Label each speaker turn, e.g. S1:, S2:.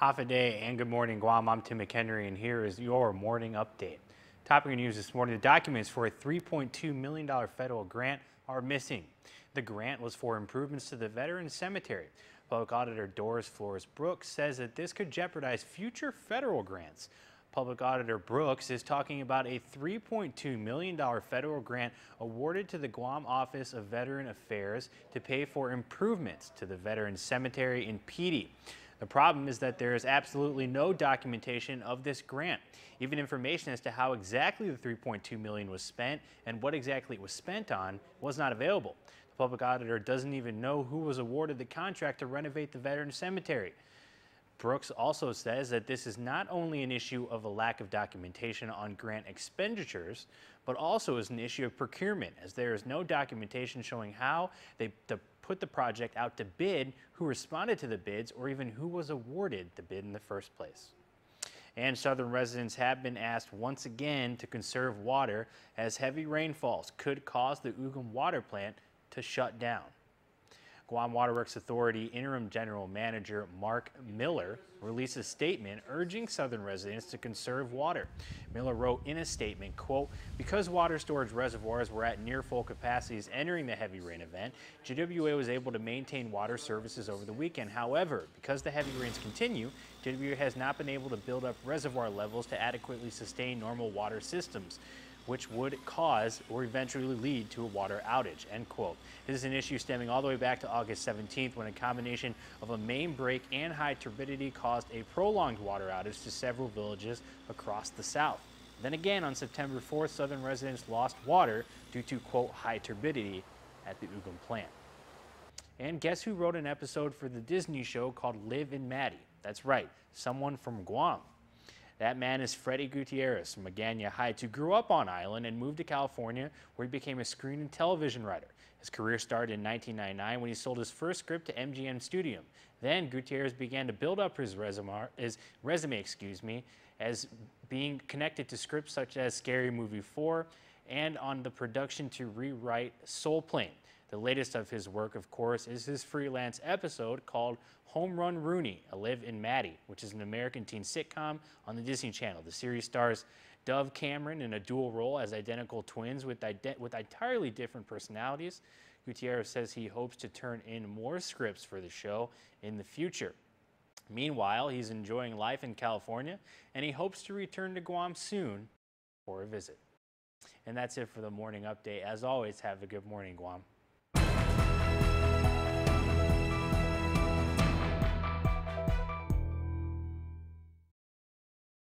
S1: Half a day and good morning, Guam. I'm Tim McHenry, and here is your morning update. Topic of news this morning: the documents for a $3.2 million federal grant are missing. The grant was for improvements to the Veterans Cemetery. Public Auditor Doris Flores Brooks says that this could jeopardize future federal grants. Public Auditor Brooks is talking about a $3.2 million federal grant awarded to the Guam Office of Veteran Affairs to pay for improvements to the Veterans Cemetery in Pidi. The problem is that there is absolutely no documentation of this grant. Even information as to how exactly the $3.2 million was spent and what exactly it was spent on was not available. The public auditor doesn't even know who was awarded the contract to renovate the Veterans Cemetery. Brooks also says that this is not only an issue of a lack of documentation on grant expenditures, but also is an issue of procurement, as there is no documentation showing how they put the project out to bid, who responded to the bids, or even who was awarded the bid in the first place. And southern residents have been asked once again to conserve water, as heavy rainfalls could cause the Ugum water plant to shut down. Guam Waterworks Authority Interim General Manager Mark Miller released a statement urging southern residents to conserve water. Miller wrote in a statement, quote, "Because water storage reservoirs were at near full capacities entering the heavy rain event, GWA was able to maintain water services over the weekend. However, because the heavy rains continue, GWA has not been able to build up reservoir levels to adequately sustain normal water systems, which would cause or eventually lead to a water outage," end quote. This is an issue stemming all the way back to August 17th, when a combination of a main break and high turbidity caused a prolonged water outage to several villages across the south. Then again, on September 4th, southern residents lost water due to, quote, high turbidity at the Ugum plant. And guess who wrote an episode for the Disney show called Liv Maddie? That's right, someone from Guam. That man is Freddie Gutierrez from Magana Heights, who grew up on island and moved to California, where he became a screen and television writer. His career started in 1999 when he sold his first script to MGM Studio. Then Gutierrez began to build up his resume, as being connected to scripts such as Scary Movie 4 and on the production to rewrite Soul Plane. The latest of his work, of course, is his freelance episode called Home Run Rooney, A Liv Maddie, which is an American teen sitcom on the Disney Channel. The series stars Dove Cameron in a dual role as identical twins with entirely different personalities. Gutierrez says he hopes to turn in more scripts for the show in the future. Meanwhile, he's enjoying life in California, and he hopes to return to Guam soon for a visit. And that's it for the morning update. As always, have a good morning, Guam.